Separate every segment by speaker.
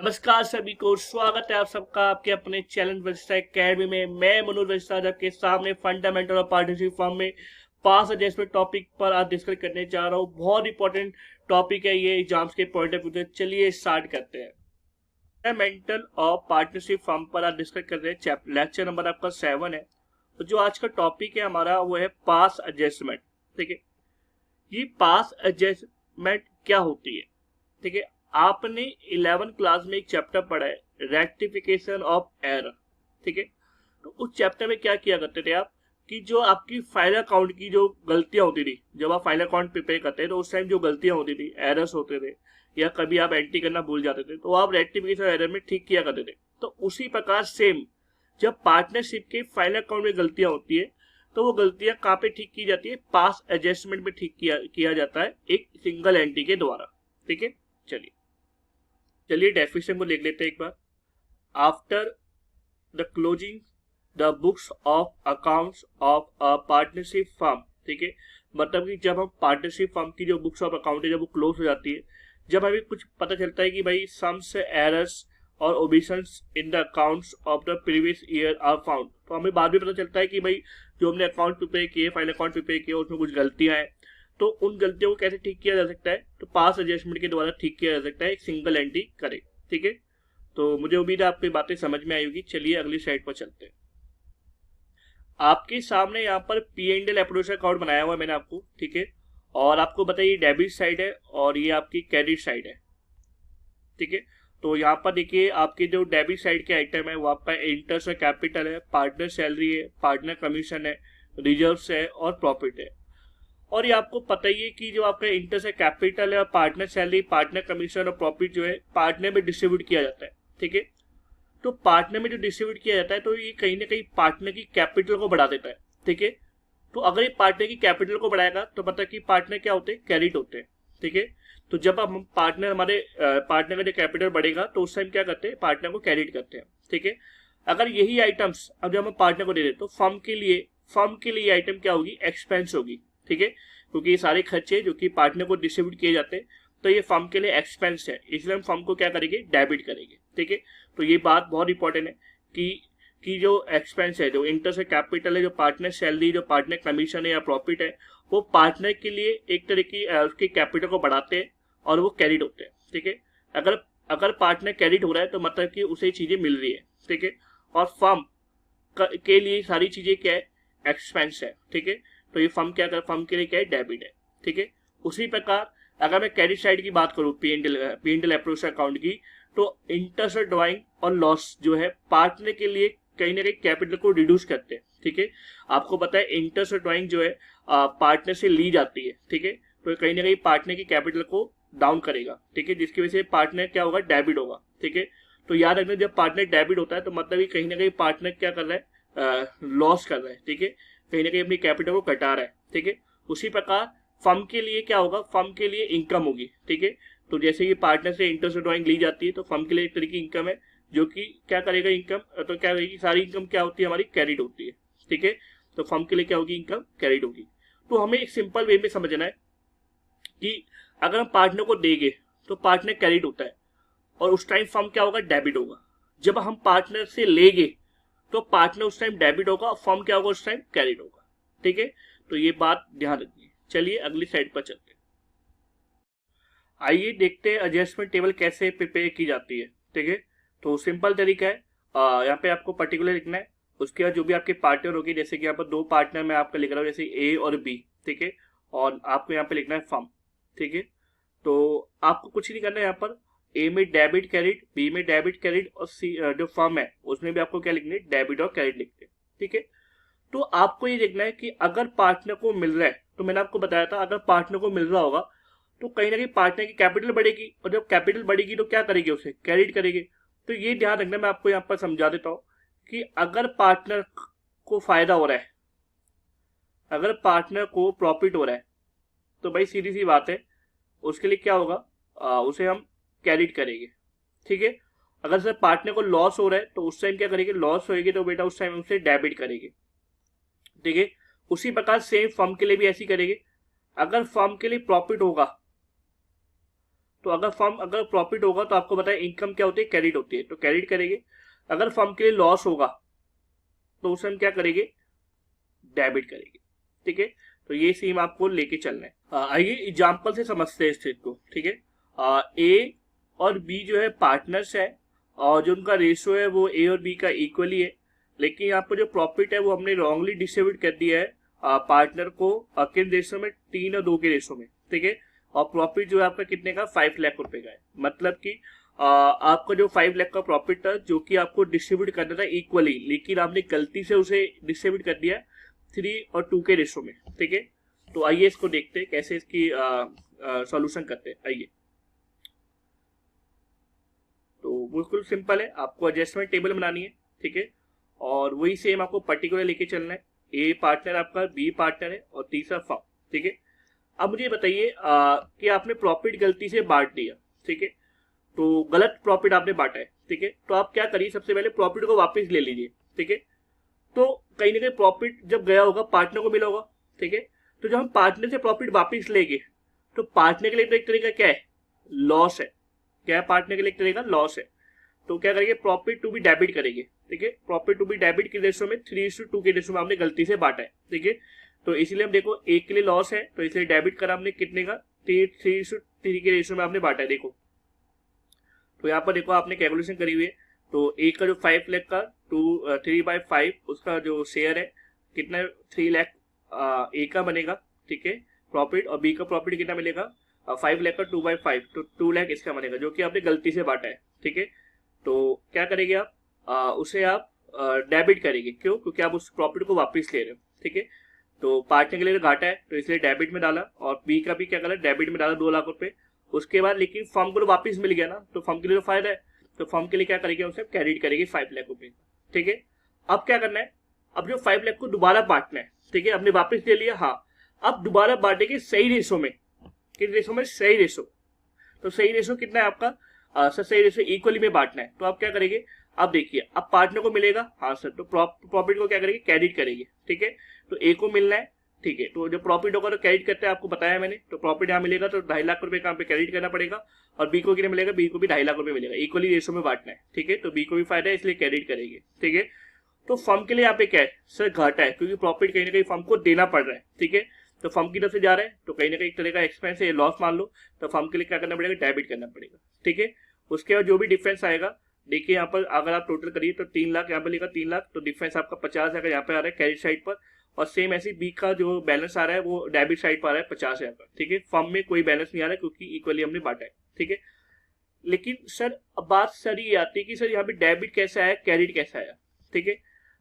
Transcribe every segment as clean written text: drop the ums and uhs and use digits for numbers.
Speaker 1: नमस्कार सभी को, स्वागत है आप सबका आपके अपने चैलेंज वजिस्ट्रा एकेडमी में। मैं मनोज वजिस्ट्रा आपके सामने फंडामेंटल और पार्टनरशिप फॉर्म में पास एडजस्टमेंट टॉपिक पर आज डिस्कस करने जा रहा हूँ। बहुत इंपॉर्टेंट टॉपिक है ये एग्जाम्स के पॉइंट ऑफ व्यू से। चलिए स्टार्ट करते हैं। फंडामेंटल और पार्टनरशिप फॉर्म पर आज डिस्कस कर रहे हैं। लेक्चर नंबर आपका 7 है। तो जो आज का टॉपिक है हमारा वो है पास एडजस्टमेंट। ठीक है, ये पास एडजस्टमेंट क्या होती है? ठीक है, आपने 11 क्लास में एक चैप्टर पढ़ा है, रेक्टिफिकेशन ऑफ एरर। ठीक है, तो उस चैप्टर में क्या किया करते थे आप कि जो आपकी फाइल अकाउंट की जो गलतियां होती थी, जब आप फाइल अकाउंट प्रिपेयर करते थे तो उस टाइम जो गलतियां होती थी, एरर्स होते थे या कभी आप एंट्री करना भूल जाते थे, तो आप रेक्टिफिकेशन एरर में ठीक किया करते थे। तो उसी प्रकार सेम जब पार्टनरशिप के फाइल अकाउंट में गलतियां होती है तो वो गलतियां कहाँ पे ठीक की जाती है? पास एडजस्टमेंट में ठीक किया जाता है एक सिंगल एंट्री के द्वारा। ठीक है, चलिए डेफिनेशन को लिख लेते हैं एक बार। After the closing the books of accounts of a partnership firm. ठीक है, मतलब कि जब हम पार्टनरशिप फर्म की जो बुक्स ऑफ अकाउंट है जब वो क्लोज हो जाती है, जब हमें कुछ पता चलता है कि भाई सम्स एरर्स और omissions in the accounts of the previous year are found, तो हमें बाद में पता चलता है कि भाई जो हमने अकाउंट प्रिपेयर किए, फाइल अकाउंट प्रिपेयर किए, उसमें कुछ गलतियां हैं। तो उन गलतियों को कैसे ठीक किया जा सकता है? तो पास एडजस्टमेंट के द्वारा ठीक किया जा सकता है, एक सिंगल एंट्री करे। ठीक है, तो मुझे उम्मीद है आपकी बातें समझ में आई होगी। चलिए अगली स्लाइड पर चलते हैं। आपके सामने यहाँ पर P&L अप्रोच अकाउंट बनाया हुआ है मैंने आपको। ठीक है, और आपको बताइए डेबिट साइड है और ये आपकी क्रेडिट साइड है। ठीक है, तो यहाँ पर देखिए आपके जो डेबिट साइड के आइटम है वो आपका इंटरेस्ट और कैपिटल है, पार्टनर सैलरी है, पार्टनर कमीशन है, रिजर्व्स है और प्रॉफिट है। और ये आपको पता ही है कि जो आपका इंटरेस्ट है, कैपिटल है और पार्टनर सैलरी, पार्टनर कमीशन और प्रॉफिट जो है पार्टनर में डिस्ट्रीब्यूट किया जाता है। ठीक है, तो पार्टनर में जो डिस्ट्रीब्यूट किया जाता है तो ये कहीं ना कहीं पार्टनर की कैपिटल को बढ़ा देता है। ठीक है, तो अगर ये पार्टनर की कैपिटल को बढ़ाएगा तो पता कि पार्टनर क्या होते हैं? क्रेडिट होते हैं। ठीक है, तो जब हम हमारे पार्टनर का जो कैपिटल बढ़ेगा तो उस टाइम क्या करते हैं? पार्टनर को क्रेडिट करते हैं। ठीक है, अगर यही आइटम्स अब जब हम पार्टनर को दे दें तो फर्म के लिए आइटम क्या होगी? एक्सपेंस होगी। ठीक है, क्योंकि ये सारे खर्चे जो कि पार्टनर को डिस्ट्रीब्यूट किए जाते हैं तो ये फर्म के लिए एक्सपेंस है, इसलिए हम फर्म को क्या करेंगे? डेबिट करेंगे। ठीक है, तो ये बात बहुत इंपॉर्टेंट है कि जो एक्सपेंस है, जो इंटरेस्ट है, कैपिटल है, जो पार्टनर सैलरी, जो पार्टनर कमीशन है या प्रॉफिट है, वो पार्टनर के लिए एक तरह की उसकी कैपिटल को बढ़ाते हैं और वो कैरिड होते हैं। ठीक है, अगर पार्टनर कैरिड हो रहा है तो मतलब कि उसे चीजें मिल रही है। ठीक है, और फर्म के लिए सारी चीजें क्या है? एक्सपेंस है। ठीक है, तो ये फर्म के लिए क्या है? डेबिट है। ठीक है, उसी प्रकार अगर मैं क्रेडिट साइड की बात करूं, P&L अप्रोच अकाउंट की, तो इंटरेस्ट ड्राइंग और लॉस जो है पार्टनर के लिए कहीं ना कहीं कैपिटल को रिड्यूस करते हैं। ठीक है, आपको पता है इंटरेस्ट ड्राइंग जो है पार्टनर से ली जाती है। ठीक है, तो कहीं ना कहीं पार्टनर की कैपिटल को डाउन करेगा। ठीक है, जिसकी वजह से पार्टनर क्या होगा? डेबिट होगा। ठीक है, तो याद रखना जब पार्टनर डेबिट होता है तो मतलब कि कहीं ना कहीं पार्टनर क्या कर रहा है? लॉस कर रहा है। ठीक है, कहीं ना कहीं अपनी कैपिटल को घटा रहा है। ठीक है, उसी प्रकार फर्म के लिए क्या होगा? फर्म के लिए इनकम होगी। ठीक है, तो जैसे कि पार्टनर से इंटरेस्ट ड्राइंग ली जाती है तो फर्म के लिए एक तरह की इनकम है जो कि क्या करेगा? इनकम तो क्या करेगी? सारी इनकम क्या होती है? हमारी कैरिड होती है। ठीक है, तो फर्म के लिए क्या होगी? इनकम कैरिड होगी। तो हमें एक सिंपल वे में समझना है कि अगर हम पार्टनर को देंगे तो पार्टनर कैरिड होता है और उस टाइम फर्म क्या होगा? डेबिट होगा। जब हम पार्टनर से लेंगे तो पार्टनर उस टाइम डेबिट होगा और फर्म क्या होगा? उस टाइम कैरिड होगा। ठीक है, तो ये बात ध्यान रखिए। चलिए अगली स्लाइड पर चलते हैं। आइए देखते हैं एडजस्टमेंट टेबल कैसे प्रिपेयर की जाती है। ठीक है, तो सिंपल तरीका है, यहाँ पे आपको पर्टिकुलर लिखना है। उसके बाद जो भी आपके पार्टनर होगी, जैसे कि यहाँ पर 2 पार्टनर मैं आपका लिख रहा हूँ, जैसे A और B। ठीक है, और आपको यहाँ पे लिखना है फर्म। ठीक है, तो आपको कुछ नहीं करना है। यहाँ पर A में डेबिट क्रेडिट, B में डेबिट क्रेडिट और C जो फर्म है उसमें भी आपको क्या लिखना है? डेबिट और क्रेडिट लिखते हैं। ठीक है, तो आपको ये देखना है कि अगर पार्टनर को मिल रहा है, तो मैंने आपको बताया था अगर पार्टनर को मिल रहा होगा तो कहीं ना कहीं पार्टनर की कैपिटल बढ़ेगी और जब कैपिटल बढ़ेगी तो क्या करेगी? उसे क्रेडिट करेगी। तो ये ध्यान रखना, मैं आपको यहाँ पर समझा देता हूँ कि अगर पार्टनर को फायदा हो रहा है, अगर पार्टनर को प्रॉफिट हो रहा है तो भाई सीधी सी बात है उसके लिए क्या होगा? उसे हम क्रेडिट करेंगे। ठीक है, अगर सर पार्टनर को लॉस हो रहा है तो उस टाइम क्या करेंगे? लॉस होएगी तो बेटा उस टाइम उसे डेबिट करेंगे। ठीक है, उसी प्रकार सेम फर्म के लिए भी ऐसी करेंगे। अगर फर्म के लिए प्रॉफिट होगा तो अगर फर्म अगर प्रॉफिट होगा तो आपको बताया इनकम क्या होती है, क्रेडिट होती है, तो क्रेडिट करेंगे। अगर फर्म के लिए लॉस होगा तो उसे हम क्या करेंगे, डेबिट करेंगे। ठीक है, तो ये सेम आपको लेके चलना है। आइए एग्जाम्पल से समझते हैं इस चीज को। ठीक है, ए और बी जो है पार्टनर्स है और जो उनका रेशियो है वो ए और बी का इक्वली है, लेकिन यहाँ पर जो प्रॉफिट है वो हमने रॉन्गली डिस्ट्रीब्यूट कर दिया है पार्टनर को किन रेशियो में, 3 और 2 के रेशियो में। ठीक है, और प्रॉफिट जो है आपका कितने का, 5 लाख रुपए का है। मतलब कि आपका जो 5 लाख का प्रॉफिट था जो कि आपको डिस्ट्रीब्यूट करना था इक्वली, लेकिन आपने गलती से उसे डिस्ट्रीब्यूट कर दिया 3 और 2 के रेशियो में। ठीक है, तो आइए इसको देखते हैं कैसे इसकी सॉल्यूशन करते हैं। आइए, तो बिल्कुल सिंपल है, आपको एडजस्टमेंट टेबल बनानी है। ठीक है, और वही सेम आपको पर्टिकुलर लेके चलना है। ए पार्टनर आपका, बी पार्टनर है और तीसरा फर्म। ठीक है, अब मुझे बताइए कि आपने प्रॉफिट गलती से बांट दिया। ठीक है, तो गलत प्रॉफिट आपने बांटा है। ठीक है, तो आप क्या करिए, सबसे पहले प्रॉफिट को वापस ले लीजिए। ठीक है, तो कहीं ना कहीं प्रॉफिट जब गया होगा पार्टनर को मिला होगा। ठीक है, तो जब हम पार्टनर से प्रॉफिट वापस लेंगे तो पार्टनर के लिए तो एक तरीका क्या है, लॉस है। क्या है, पार्टनर के लिए एक तरीका लॉस है। तो क्या करेंगे, प्रॉफिट टू बी डेबिट करेंगे। ठीक है, प्रॉफिट टू बी डेबिट के रेशियो में 3:2 के रेशियो में हमने गलती से बांटा है। ठीक है, तो इसीलिए हम देखो एक के लिए लॉस है तो इसलिए डेबिट करा हमने कितने का, 3:3 के रेशियो में आपने बांटा है। देखो, तो यहाँ पर देखो आपने कैलकुलेशन करी हुई है, तो एक का जो 5 लाख का 3/5 उसका जो शेयर है कितना, 3 लाख ए का बनेगा। ठीक है, प्रॉफिट, और बी का प्रॉफिट कितना मिलेगा, 5 लाख का 2/5, तो 2 लाख इसका बनेगा जो कि आपने गलती से बांटा है। ठीक है, तो क्या करेंगे आप, उसे आप डेबिट करेंगे। क्यों, क्योंकि आप उस प्रॉफिट को वापस ले रहे हो। ठीक है, तो पार्टनर के लिए घाटा है तो इसलिए डेबिट में डाला, और बी का भी क्या करा, डेबिट में डाला 2 लाख रुपए। उसके बाद लेकिन फर्म को तो वापस मिल गया ना, तो फर्म के लिए तो फायदा है, तो फर्म के लिए क्या करेंगे, उसे क्रेडिट करेंगे 5 लाख रुपए। ठीक है, अब क्या करना है, अब जो 5 लाख को दोबारा बांटना है। ठीक है, हमने वापस ले लिया, हाँ, अब दोबारा बांटेंगे सही रेशो में। किस रेशो में, सही रेशो। तो सही रेशो कितना है आपका, सर सही रेशो इक्वली में बांटना है। तो आप क्या करेंगे, अब देखिए, अब पार्टनर को मिलेगा, हाँ सर, तो प्रॉफिट को क्या करेंगे, क्रेडिट करेंगे। ठीक है, तो ए को मिलना है। ठीक है, तो जो प्रॉफिट होगा तो क्रेडिट करते हैं, आपको बताया मैंने। तो प्रॉफिट यहाँ मिलेगा तो 2.5 लाख रुपए का पे क्रेडिट करना पड़ेगा, और बी को कितना मिलेगा, बी को भी 2.5 लाख रुपए मिलेगा। इक्वली रेशो में बांटना है। ठीक है, तो बी को भी फायदा है इसलिए क्रेडिट करेंगे। ठीक है, तो फर्म के लिए यहाँ पे क्या है, सर घाटा है, क्योंकि प्रॉफिट कहीं ना कहीं फर्म को देना पड़ रहा है। ठीक है, तो फर्म की तरफ से जा रहा है तो कहीं ना कहीं एक तरह का एक्सपेंस है, लॉस मान लो, तो फर्म के लिए क्या करना पड़ेगा, डेबिट करना पड़ेगा। ठीक है, उसके बाद जो भी डिफरेंस आएगा, देखिए यहाँ पर अगर आप टोटल करिए तो 3 लाख, यहाँ पर लिखा 3 लाख, तो डिफरेंस आपका 50 है यहाँ पे आ रहा है क्रेडिट साइड पर, और सेम ऐसे बी का जो बैलेंस आ रहा है वो डेबिट साइड पर आ रहा है 50 यहाँ पर। ठीक है, फर्म में कोई बैलेंस नहीं आ रहा है क्योंकि इक्वली हमने बांटा है। ठीक है, लेकिन सर अब बात सर ये आती है कि सर यहाँ पे डेबिट कैसे आया, क्रेडिट कैसे आया। ठीक है,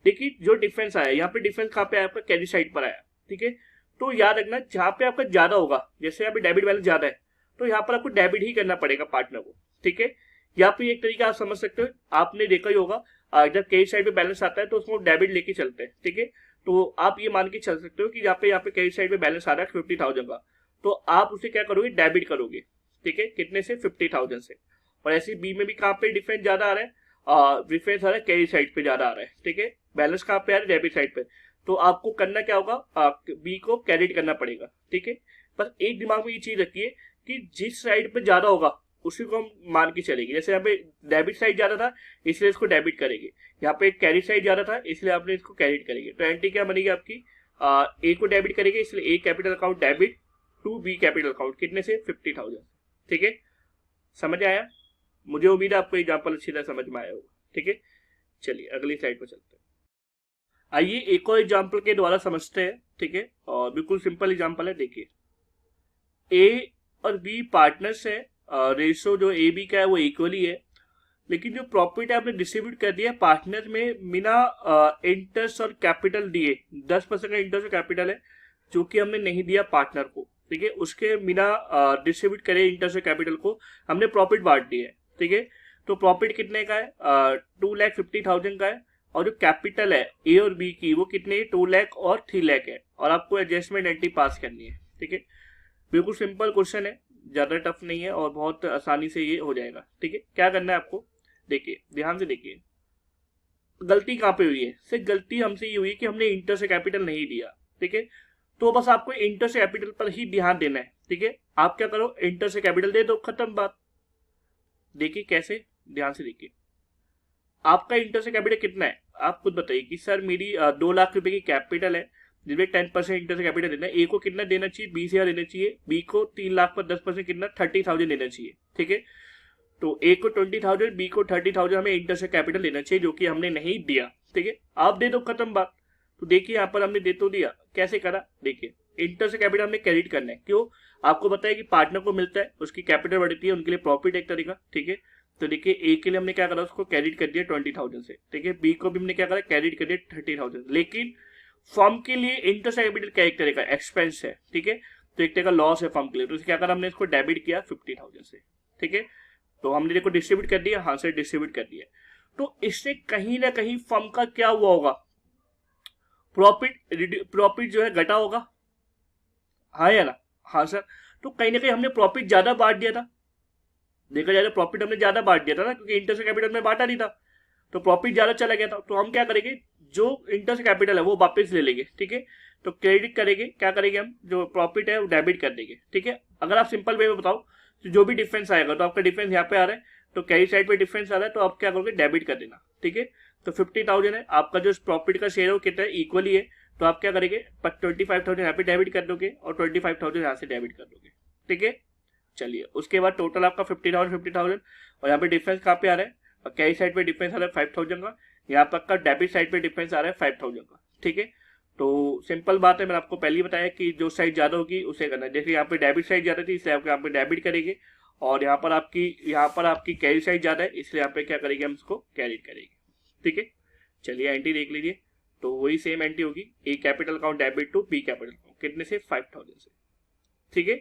Speaker 1: देखिए जो डिफरेंस आया यहाँ पे, डिफरेंस कहाँ पे आया, आपका क्रेडिट साइड पर आया। ठीक है, तो याद रखना जहाँ पे आपका ज्यादा होगा, जैसे यहाँ पे डेबिट बैलेंस ज्यादा है तो यहाँ पर आपको डेबिट ही करना पड़ेगा पार्टनर को। ठीक है, यहाँ पे एक तरीका आप समझ सकते हो, आपने देखा ही होगा जब क्रेडिट साइड पे बैलेंस आता है तो उसको डेबिट लेके चलते हैं। ठीक है, तो आप ये मान के चल सकते हो कि यहाँ पे क्रेडिट साइड पे बैलेंस आ रहा है 50,000 का, तो आप उसे क्या करोगे, डेबिट करोगे। ठीक है, कितने से, 50,000 से। और ऐसे बी में भी कहाँ पे डिफरेंस ज्यादा आ रहा है, डिफरेंस आ रहा है क्रेडिट साइड पे ज्यादा आ रहा है। ठीक है, बैलेंस कहाँ पे आ रहा है, डेबिट साइड पे, तो आपको करना क्या होगा, बी को क्रेडिट करना पड़ेगा। ठीक है, बस एक दिमाग में ये चीज रखिए कि जिस साइड पे ज्यादा होगा उसी को हम मान के चलेंगे। जैसे यहाँ पे डेबिट साइड ज्यादा था इसलिए इसको डेबिट करेंगे, यहाँ पे क्रेडिट साइड ज्यादा था इसलिए आपने इसको क्रेडिट करेंगे। तो एंट्री क्या बनेगी आपकी, ए को डेबिट करेंगे इसलिए A capital account debit to B capital account, कितने से, 50,000। ठीक है, समझ आया, मुझे उम्मीद है आपको एग्जाम्पल अच्छी तरह समझ में आया होगा। ठीक है, चलिए अगली स्लाइड पर चलते हैं। आइए एक और एग्जाम्पल के द्वारा समझते हैं। ठीक है, और बिल्कुल सिंपल एग्जाम्पल है। देखिए, ए और बी पार्टनर्स है, रेशो जो ए बी का है वो इक्वली है, लेकिन जो प्रॉफिट है आपने डिस्ट्रीब्यूट कर दिया पार्टनर में बिना इंटरेस्ट और कैपिटल दिए। 10% का इंटरेस्ट और कैपिटल है जो कि हमने नहीं दिया पार्टनर को। ठीक है, उसके बिना डिस्ट्रीब्यूट करे इंटरेस्ट और कैपिटल को हमने प्रॉफिट बांट दिया है। ठीक है, तो प्रॉफिट कितने का है, 2,50,000 का है, और जो कैपिटल है ए और बी की वो कितने, 2 लाख और 3 लाख है, और आपको एडजस्टमेंट एंट्री पास करनी है। ठीक है, बिल्कुल सिंपल क्वेश्चन है, ज्यादा टफ नहीं है और बहुत आसानी से ये हो जाएगा। ठीक है, क्या करना है आपको, देखिए ध्यान से देखिए, गलती कहाँ पे हुई है, सिर्फ गलती हमसे ये हुई कि हमने इंटरेस्ट कैपिटल नहीं दिया। ठीक है, तो बस आपको इंटरेस्ट कैपिटल पर ही ध्यान देना है। ठीक है, आप क्या करो, इंटर से कैपिटल दे दो, खत्म बात। देखिए कैसे, ध्यान से देखिए, आपका इंटर से कैपिटल कितना है, आप खुद बताइए कि सर मेरी 2 लाख रुपए की कैपिटल है, जिसमें 10% इंटर से कैपिटल देना है। ए को कितना देना चाहिए, 20,000 देना चाहिए। बी को 3 लाख पर 10% कितना, 30,000 देना चाहिए। ठीक है, तो ए को 20,000, बी को 30,000 हमें इंटर से कैपिटल देना चाहिए, जो कि हमने नहीं दिया। ठीक है, आप दे दो, खत्म बात। तो देखिए यहाँ पर हमने दे तो दिया, कैसे करा, देखिए इंटर से कैपिटल हमने क्रेडिट करना है। क्यों, आपको बताया कि पार्टनर को मिलता है, उसकी कैपिटल बढ़ती है, उनके लिए प्रॉफिट एक तरीका। ठीक है, तो देखिए ए के लिए हमने क्या करा, उसको क्रेडिट कर दिया 20,000 से। ठीक है, बी को भी हमने क्या करा, क्रेडिट कर दिया 30,000। लेकिन फर्म के लिए इंटर से कैपिटल क्या एक तरह का एक्सपेंस है। ठीक है, तो एक तरह का लॉस है फर्म के लिए, तो क्या करा हमने, इसको डेबिट किया 50,000 से। ठीक है, तो हमने देखो डिस्ट्रीब्यूट कर दिया, हाँ से डिस्ट्रीब्यूट कर दिया। तो इससे कहीं ना कहीं फर्म का क्या हुआ होगा, प्रॉफिट जो है घटा होगा, हाँ या ना, हाँ सर। तो कहीं ना कहीं हमने प्रॉफिट ज्यादा बांट दिया था, देखा जाए तो प्रॉफिट हमने ज्यादा बांट दिया था ना, क्योंकि इंटर से कैपिटल में बांटा नहीं था, तो प्रॉफिट ज्यादा चला गया था। तो हम क्या करेंगे, जो इंटर से कैपिटल है वो वापस ले लेंगे। ठीक है, तो क्रेडिट करेंगे, क्या करेंगे हम, जो प्रॉफिट है वो डेबिट कर देंगे। ठीक है, अगर आप सिंपल वे में बताओ तो जो भी डिफरेंस आएगा, तो आपका डिफरेंस यहाँ पे आ रहा है, तो क्रेडिट साइड पे डिफरेंस आ रहा है, तो आप क्या करोगे, डेबिट कर देना। ठीक है, तो 50,000 है आपका, जो प्रॉफिट का शेयर है वो कितना है, इक्वली है, तो आप क्या करेंगे, 25,000 यहाँ पे डेबिट कर दोगे और 25,000 यहाँ से डेबिट कर दोगे। ठीक है, चलिए उसके बाद टोटल आपका 50,000 और यहाँ पे डिफरेंस कहाँ पे आ रहा है, और क्रेडिट साइड पे डिफरेंस आ रहा है 5,000 का, यहाँ पर आपका डेबिट साइड पे डिफरेंस आ रहा है 5,000 का। ठीक है, तो सिंपल बात है, मैंने आपको पहले ही बताया कि जो साइड ज्यादा होगी उसे करना है। जैसे यहाँ पे डेबिट साइड ज्यादा थी, इसलिए आप यहाँ पे डेबिट करेंगे, और यहाँ पर आपकी क्रेडिट साइड ज्यादा है, इसलिए यहाँ पे क्या करेंगे, हम इसको क्रेडिट करेंगे। ठीक है, चलिए एंट्री देख लीजिए, तो वही सेम एंट्री होगी, A capital account debit to B capital account, कितने से, 5,000 से। ठीक है,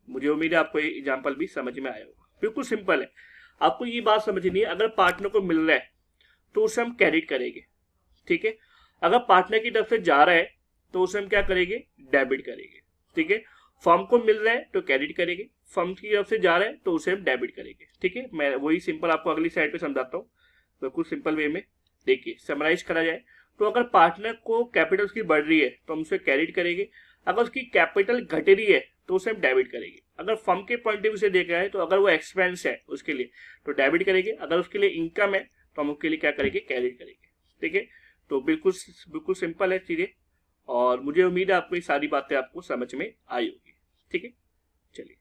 Speaker 1: मुझे उम्मीद है आपको ये एग्जाम्पल भी समझ में आया होगा, बिल्कुल सिंपल है। आपको ये बात समझनी है, अगर पार्टनर को मिल रहा है तो उसे हम क्रेडिट करेंगे। ठीक है, अगर पार्टनर की तरफ से जा रहा है तो उसे हम क्या करेंगे, डेबिट करेंगे। ठीक है, फर्म को मिल रहा है तो क्रेडिट करेंगे, फर्म की तरफ से जा रहा है तो उसे हम डेबिट करेंगे। ठीक है, मैं वही सिंपल आपको अगली साइड पे समझाता हूँ, बिल्कुल सिंपल वे में। देखिए समराइज करा जाए तो अगर पार्टनर को कैपिटल उसकी बढ़ रही है तो हम उसे क्रेडिट करेंगे, अगर उसकी कैपिटल घट रही है तो उसे हम डेबिट करेंगे। अगर फर्म के पॉइंट ऑफ व्यू से देखा है तो अगर वो एक्सपेंस है उसके लिए तो डेबिट करेंगे, अगर उसके लिए इनकम है तो हम उसके लिए क्या करेंगे, क्रेडिट करेंगे। ठीक है, तो बिल्कुल सिंपल है चीजें, और मुझे उम्मीद है आपको ये सारी बातें आपको समझ में आई होगी। ठीक है, चलिए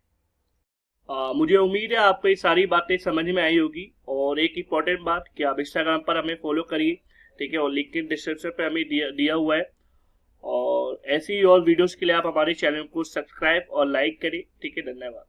Speaker 1: मुझे उम्मीद है आपको ये सारी बातें समझ में आई होगी। और एक इंपॉर्टेंट बात कि आप इंस्टाग्राम पर हमें फॉलो करिए। ठीक है, और लिंक इन डिस्क्रिप्शन पे हमें दिया हुआ है, और ऐसी ही और वीडियोस के लिए आप हमारे चैनल को सब्सक्राइब और लाइक करें। ठीक है, धन्यवाद।